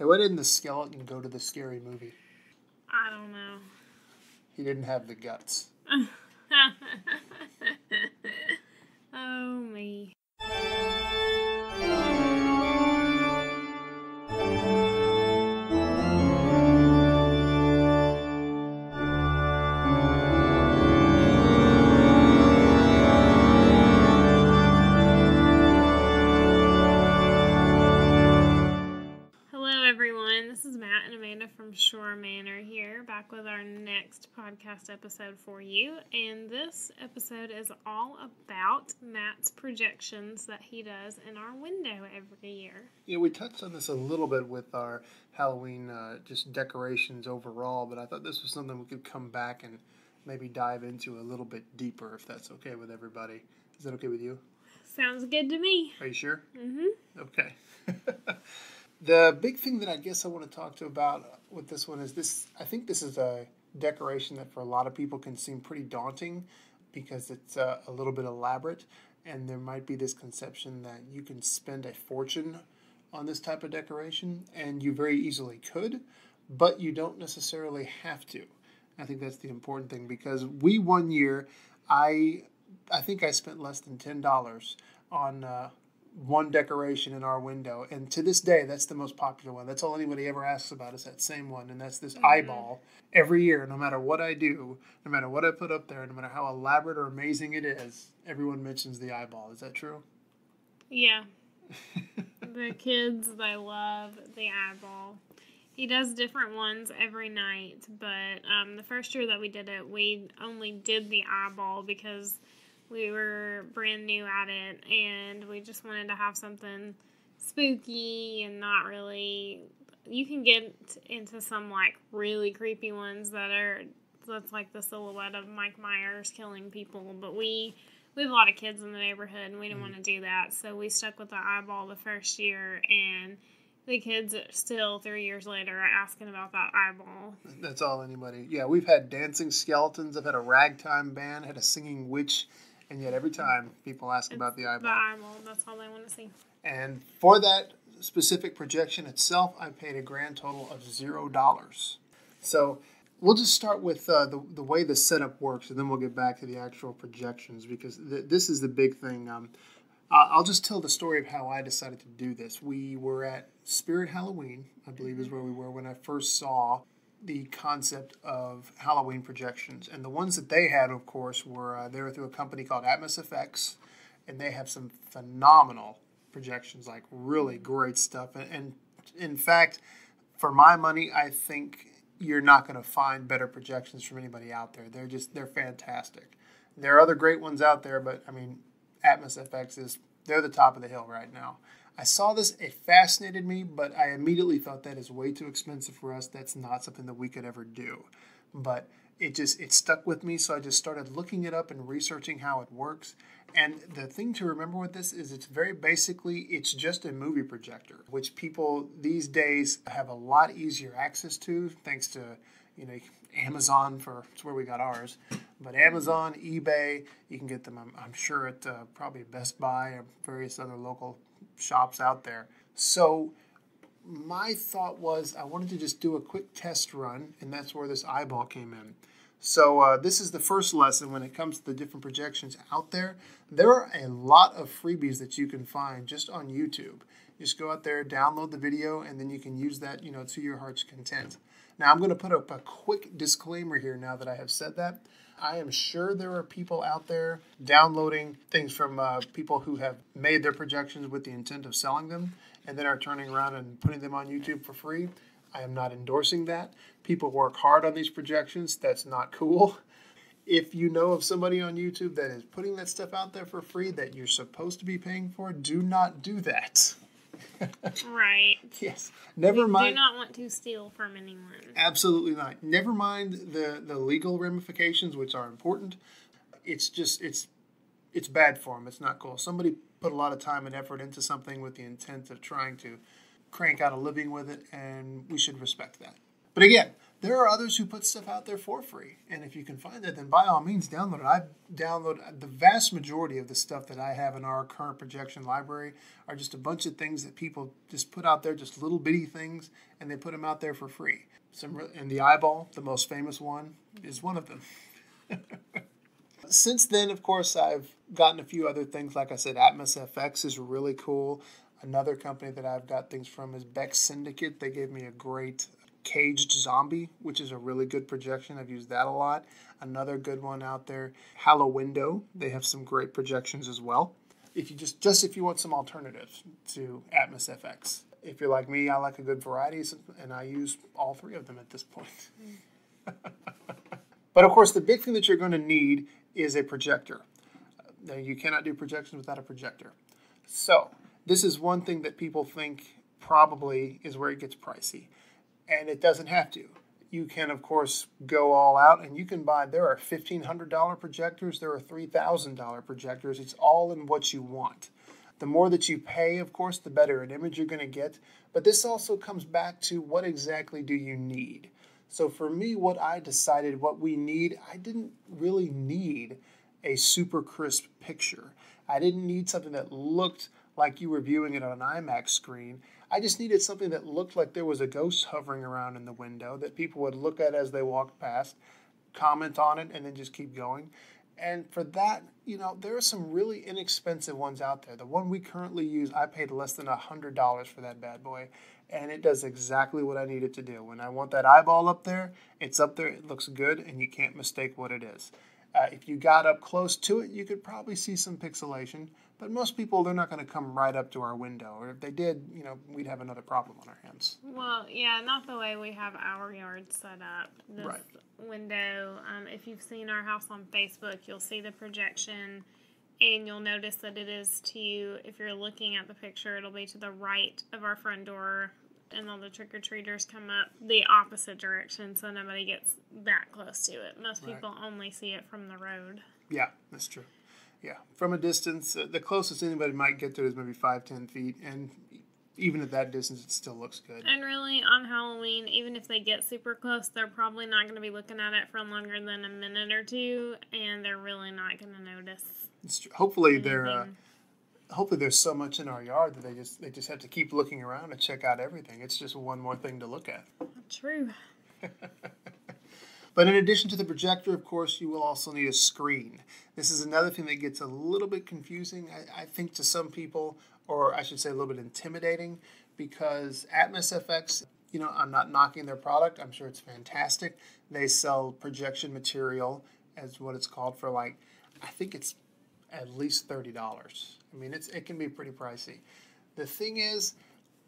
Hey, why didn't the skeleton go to the scary movie? I don't know. He didn't have the guts. Oh, me. Hello, everyone. This is Matt and Amanda from Schorr, Manor here, back with our next podcast episode for you. And this episode is all about Matt's projections that he does in our window every year. Yeah, we touched on this a little bit with our Halloween just decorations overall, but I thought this was something we could come back and maybe dive into a little bit deeper, if that's okay with everybody. Is that okay with you? Sounds good to me. Are you sure? Mm-hmm. Okay. The big thing that I guess I want to talk to about with this one is this. I think this is a decoration that for a lot of people can seem pretty daunting because it's a little bit elaborate, and there might be this conception that you can spend a fortune on this type of decoration, and you very easily could, but you don't necessarily have to. I think that's the important thing, because one year, I think I spent less than $10 on one decoration in our window, and to this day, that's the most popular one. That's all anybody ever asks about is that same one, and that's this eyeball. Every year, no matter what I do, no matter what I put up there, no matter how elaborate or amazing it is, everyone mentions the eyeball. Is that true? Yeah. The kids, they love the eyeball. He does different ones every night, but the first year that we did it, we only did the eyeball because we were brand new at it, and we just wanted to have something spooky and not really... You can get into some, like, really creepy ones that's like the silhouette of Mike Myers killing people, but we have a lot of kids in the neighborhood, and we didn't want to do that, so we stuck with the eyeball the first year, and the kids still, 3 years later, are asking about that eyeball. That's all anybody... Yeah, we've had dancing skeletons, I've had a ragtime band, had a singing witch, and yet every time people ask about the eyeball. The eyeball, that's all they want to see. And for that specific projection itself, I paid a grand total of $0. So we'll just start with the way the setup works, and then we'll get back to the actual projections, because this is the big thing. I'll just tell the story of how I decided to do this. We were at Spirit Halloween, I believe is where we were, when I first saw the concept of Halloween projections. And the ones that they had, of course, were they were through a company called Atmos FX, and they have some phenomenal projections, like really great stuff. And in fact, for my money, I think you're not going to find better projections from anybody out there. They're fantastic. There are other great ones out there, but I mean, Atmos FX they're the top of the hill right now. I saw this, it fascinated me, but I immediately thought that is way too expensive for us. That's not something that we could ever do. But it stuck with me, so I just started looking it up and researching how it works. And the thing to remember with this is it's just a movie projector, which people these days have a lot easier access to, thanks to, Amazon, it's where we got ours. But Amazon, eBay, you can get them, I'm sure, at probably Best Buy or various other local shops out there. So my thought was I wanted to just do a quick test run, and that's where this eyeball came in. So this is the first lesson when it comes to the different projections out there. There are a lot of freebies that you can find just on YouTube. Just go out there, download the video, and then you can use that, to your heart's content. Now, I'm going to put up a quick disclaimer here now that I have said that. I am sure there are people out there downloading things from people who have made their projections with the intent of selling them and then are turning around and putting them on YouTube for free. I am not endorsing that. People work hard on these projections. That's not cool. If you know of somebody on YouTube that is putting that stuff out there for free that you're supposed to be paying for, do not do that. Right. Yes. Never mind. Do not want to steal from anyone. Absolutely not. Never mind the legal ramifications, which are important. It's bad form. It's not cool. Somebody put a lot of time and effort into something with the intent of trying to crank out a living with it, and we should respect that. But again, There are others who put stuff out there for free. And if you can find it, then by all means, download it. I download the vast majority of the stuff that I have in our current projection library are just a bunch of things that people just put out there, just little bitty things, and they put them out there for free. And the eyeball, the most famous one, is one of them. Since then, of course, I've gotten a few other things. Like I said, Atmos FX is really cool. Another company that I've got things from is Beck Syndicate. They gave me a great Caged Zombie, which is a really good projection. I've used that a lot. Another good one out there, Hallowindow. They have some great projections as well. If you just if you want some alternatives to Atmos FX. If you're like me, I like a good variety, and I use all three of them at this point. But of course, the big thing that you're going to need is a projector. Now, you cannot do projections without a projector. So this is one thing that people think probably is where it gets pricey. And it doesn't have to. You can, of course, go all out, and you can buy, there are $1,500 projectors, there are $3,000 projectors. It's all in what you want. The more that you pay, of course, the better an image you're going to get. But this also comes back to what exactly do you need? So for me, what I decided what we need, I didn't really need a super crisp picture. I didn't need something that looked like you were viewing it on an IMAX screen. I just needed something that looked like there was a ghost hovering around in the window that people would look at as they walked past, comment on it, and then just keep going. And for that, there are some really inexpensive ones out there. The one we currently use, I paid less than $100 for that bad boy, and it does exactly what I need it to do. When I want that eyeball up there, it's up there, it looks good, and you can't mistake what it is. If you got up close to it, you could probably see some pixelation, but most people, they're not going to come right up to our window. Or if they did, we'd have another problem on our hands. Well, yeah, not the way we have our yard set up. This right. window, if you've seen our house on Facebook, you'll see the projection, and you'll notice that it is if you're looking at the picture, it'll be to the right of our front door, and all the trick-or-treaters come up the opposite direction, so nobody gets that close to it. Most people only see it from the road. Yeah, that's true. Yeah, from a distance, the closest anybody might get to it is maybe 5-10 feet, and even at that distance, it still looks good. And really, on Halloween, even if they get super close, they're probably not going to be looking at it for longer than a minute or two, and they're really not going to notice. It's true. Hopefully, there's so much in our yard that they just have to keep looking around and check out everything. It's just one more thing to look at. True. But in addition to the projector, of course, you will also need a screen. This is another thing that gets a little bit confusing, I think, to some people, or I should say a little bit intimidating, because Atmos FX, I'm not knocking their product. I'm sure it's fantastic. They sell projection material, as what it's called, for I think it's at least $30. I mean, it can be pretty pricey. The thing is,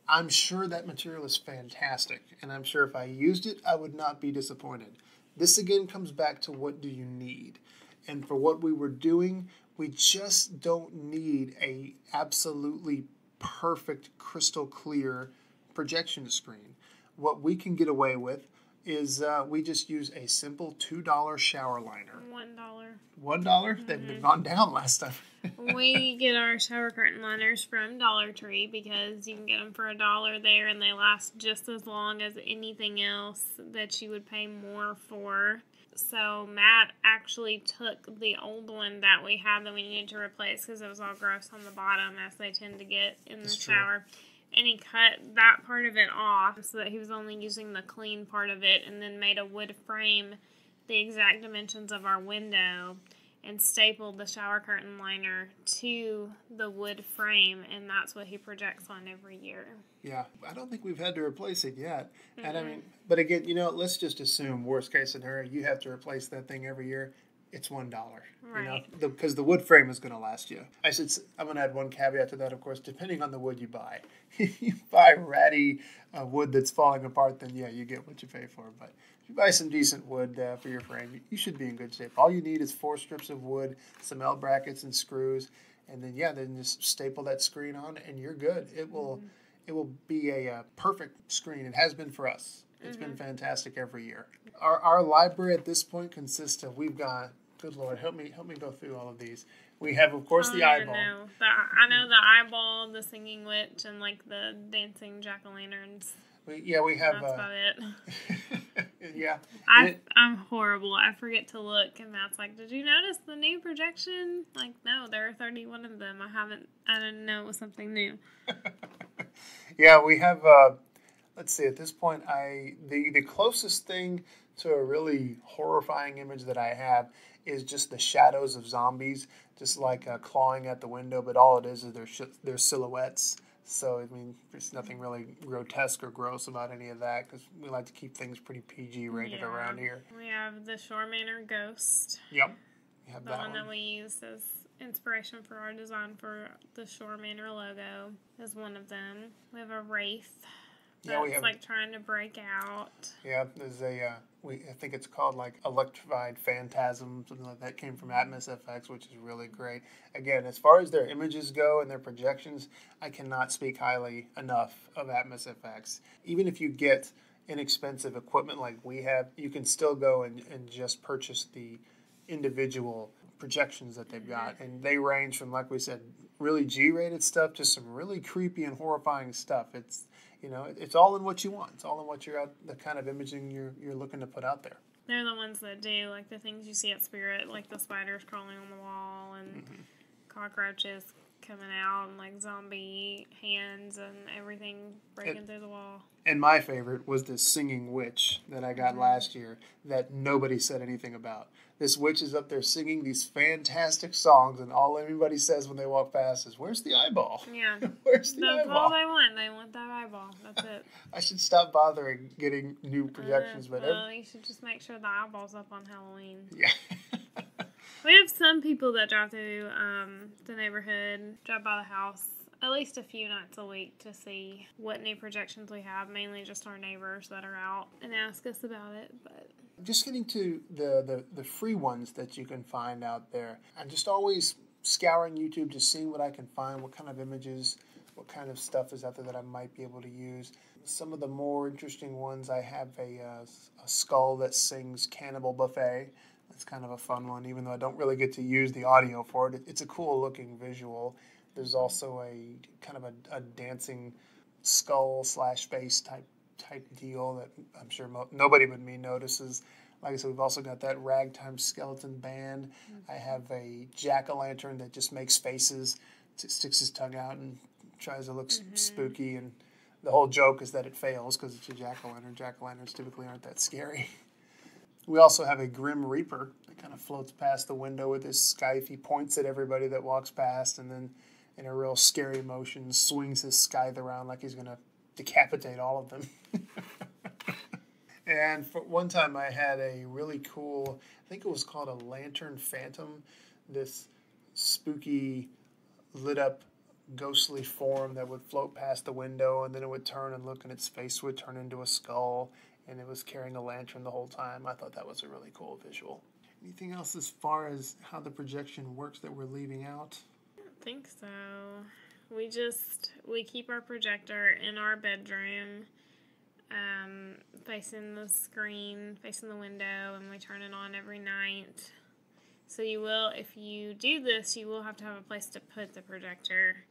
I'm sure that material is fantastic, and I'm sure if I used it, I would not be disappointed. This again comes back to what do you need? And for what we were doing, we just don't need a absolutely perfect, crystal clear projection screen. What we can get away with is we just use a simple $2 shower liner. $1. $1? They've gone down last time. We get our shower curtain liners from Dollar Tree because you can get them for $1 there, and they last just as long as anything else that you would pay more for. So Matt actually took the old one that we had that we needed to replace because it was all gross on the bottom, as they tend to get in the shower. And he cut that part of it off so that he was only using the clean part of it, and then made a wood frame the exact dimensions of our window and stapled the shower curtain liner to the wood frame, and that's what he projects on every year. Yeah, I don't think we've had to replace it yet. Mm-hmm. And I mean, but again, let's just assume worst case scenario, you have to replace that thing every year. It's $1, right? Because the wood frame is going to last you. I'm going to add one caveat to that, of course, depending on the wood you buy. If you buy ratty wood that's falling apart, then yeah, you get what you pay for. But if you buy some decent wood for your frame, you should be in good shape. All you need is 4 strips of wood, some L brackets and screws, and then then just staple that screen on, and you're good. It will be a perfect screen. It has been for us. It's been fantastic every year. Our library at this point consists of, we've got, good Lord, help me go through all of these. We have, of course, the eyeball. I know the eyeball, the singing witch, and the dancing jack-o'-lanterns. We have. That's about it. Yeah. I'm horrible. I forget to look, and Matt's like, "Did you notice the new projection?" Like, no, there are 31 of them. I didn't know it was something new. Yeah, we have. Let's see. At this point, the closest thing to a really horrifying image that I have is just the shadows of zombies, just like clawing at the window. But all it is their silhouettes. So I mean, there's nothing really grotesque or gross about any of that because we like to keep things pretty PG rated around here. We have the Schorr Manor ghost. Yep. We have the one that we used as inspiration for our design for the Schorr Manor logo is one of them. We have a wraith. That's like trying to break out. Yeah, there's I think it's called like Electrified Phantasm, something like that. Came from Atmos FX, which is really great. Again, as far as their images go and their projections, I cannot speak highly enough of Atmos FX. Even if you get inexpensive equipment like we have, you can still go and just purchase the individual projections that they've got. And they range from, like we said, really G-rated stuff to some really creepy and horrifying stuff. It's all in what you want. It's all in what the kind of imaging you're looking to put out there. They're the ones that do like the things you see at Spirit, like the spiders crawling on the wall and cockroaches coming out and like zombie hands and everything breaking through the wall. And my favorite was this singing witch that I got last year that nobody said anything about. This witch is up there singing these fantastic songs, and all anybody says when they walk past is, "Where's the eyeball?" Yeah. Where's the eyeball? That's all they want. They want that eyeball. That's it. I should stop bothering getting new projections. You should just make sure the eyeball's up on Halloween. Yeah. We have some people that drive through the neighborhood, drive by the house at least a few nights a week to see what new projections we have, mainly just our neighbors that are out and ask us about it. But just getting to the free ones that you can find out there. I'm just always scouring YouTube, just seeing what I can find, what kind of images, what kind of stuff is out there that I might be able to use. Some of the more interesting ones, I have a skull that sings Cannibal Buffet. That's kind of a fun one, even though I don't really get to use the audio for it. It's a cool looking visual. There's also a kind of a dancing skull / face type deal that I'm sure nobody but me notices. Like I said, we've also got that ragtime skeleton band. I have a jack-o'-lantern that just makes faces, sticks his tongue out and tries to look spooky. And the whole joke is that it fails because it's a jack-o'-lantern. Jack-o'-lanterns typically aren't that scary. We also have a Grim Reaper that kind of floats past the window with his scythe. He points at everybody that walks past and then in a real scary motion swings his scythe around like he's going to decapitate all of them. And for one time I had a really cool, I think it was called a Lantern Phantom, this spooky lit up ghostly form that would float past the window and then it would turn and look and its face would turn into a skull and it was carrying a lantern the whole time. I thought that was a really cool visual. Anything else as far as how the projection works that we're leaving out? I don't think so. We keep our projector in our bedroom, facing the screen, facing the window, and we turn it on every night. So if you do this, you will have to have a place to put the projector.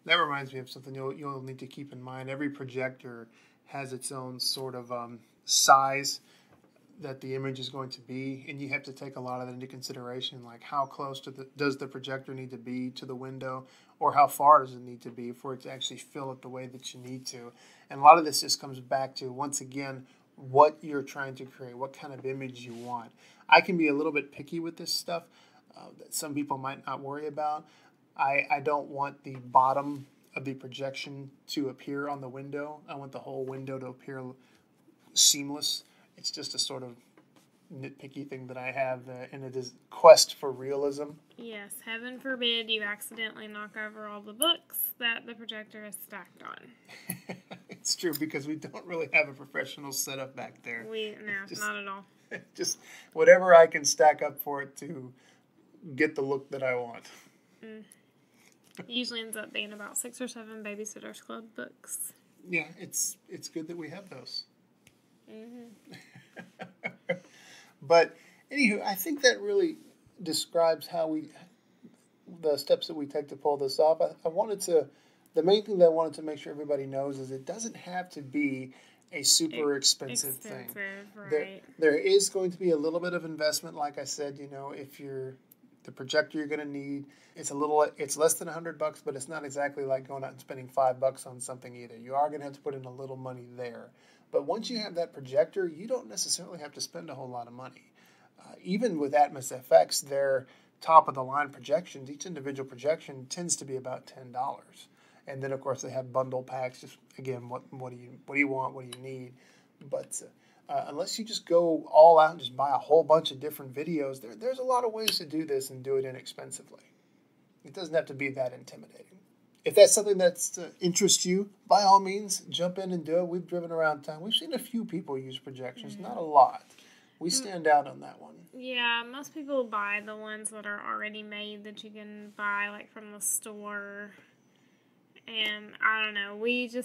That reminds me of something you'll need to keep in mind. Every projector has its own sort of size that the image is going to be, and you have to take a lot of that into consideration, like how close does the projector need to be to the window, or how far does it need to be for it to actually fill it the way that you need to. And a lot of this just comes back to, once again, what you're trying to create, what kind of image you want. I can be a little bit picky with this stuff that some people might not worry about. I don't want the bottom of the projection to appear on the window. I want the whole window to appear seamless. It's just a sort of nitpicky thing that I have in a quest for realism. Yes, heaven forbid you accidentally knock over all the books that the projector is stacked on. It's true, because we don't really have a professional setup back there. Not at all. Just whatever I can stack up for it to get the look that I want. Usually ends up being about 6 or 7 Babysitter's Club books. Yeah, it's good that we have those. But anywho, I think that really describes the steps that we take to pull this off. The main thing that I wanted to make sure everybody knows is it doesn't have to be a super expensive thing. Right. There is going to be a little bit of investment, like I said. If the projector you're going to need, it's less than $100, but it's not exactly like going out and spending $5 on something either. You are going to have to put in a little money there. But once you have that projector, you don't necessarily have to spend a whole lot of money. Even with Atmos FX, their top of the line projections, each individual projection tends to be about $10. And then of course they have bundle packs. Just again, what do you want? What do you need? But unless you just go all out and just buy a whole bunch of different videos, there's a lot of ways to do this and do it inexpensively. It doesn't have to be that intimidating. If that's something that interests you, by all means, jump in and do it. We've driven around town. We've seen a few people use projections, not a lot. We stand out on that one. Yeah, most people buy the ones that are already made that you can buy like from the store. And I don't know,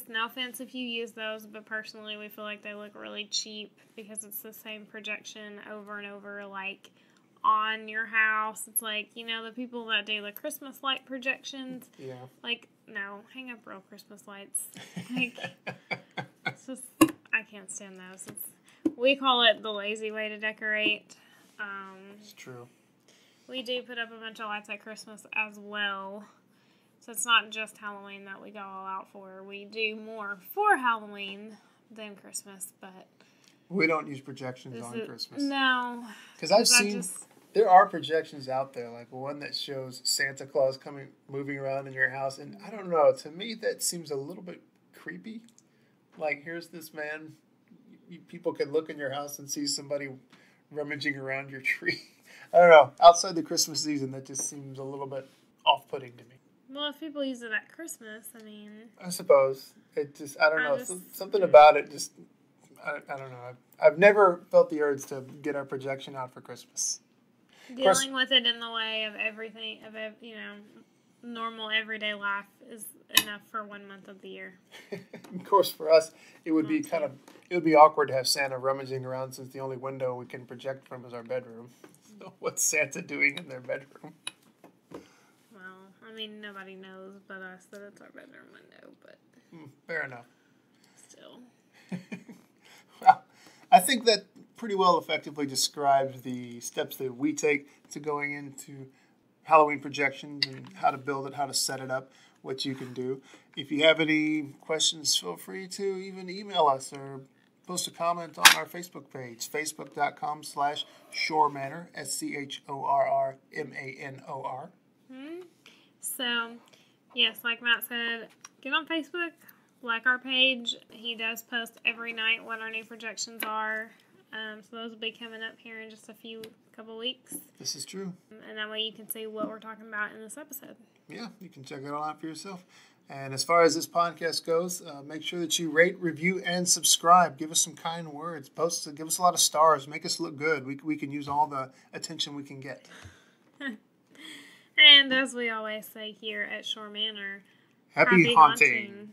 no offense if you use those, but personally we feel like they look really cheap because it's the same projection over and over, like on your house. It's like, the people that do the Christmas light projections. Yeah. Like, no, hang up real Christmas lights. Like, it's just, I can't stand those. We call it the lazy way to decorate. It's true. We do put up a bunch of lights at Christmas as well. So it's not just Halloween that we go all out for. We do more for Halloween than Christmas, but... We don't use projections on Christmas. No. Because there are projections out there, like one that shows Santa Claus moving around in your house, and I don't know, to me that seems a little bit creepy. Like, here's this man, people could look in your house and see somebody rummaging around your tree. I don't know, outside the Christmas season, that just seems a little bit off-putting to me. Well, if people use it at Christmas, I suppose. I don't know, something about it just, I don't know. I've never felt the urge to get our projection out for Christmas. Dealing with it in the way of everything, normal everyday life is enough for 1 month of the year. Of course, for us, it would be awkward to have Santa rummaging around since the only window we can project from is our bedroom. So what's Santa doing in their bedroom? Well, nobody knows but us that it's our bedroom window, but... Fair enough. Still. Well, I think that pretty well effectively describes the steps that we take to going into Halloween projections and how to build it, how to set it up, what you can do. If you have any questions, feel free to even email us or post a comment on our Facebook page, facebook.com/Schorr Manor, SCHORRMANOR. So, yes, like Matt said, get on Facebook, like our page. He does post every night what our new projections are. So those will be coming up here in just a couple weeks. This is true. And that way you can see what we're talking about in this episode. Yeah, you can check it all out for yourself. And as far as this podcast goes, make sure that you rate, review, and subscribe. Give us some kind words. Give us a lot of stars. Make us look good. We can use all the attention we can get. And as we always say here at Schorr Manor, happy haunting.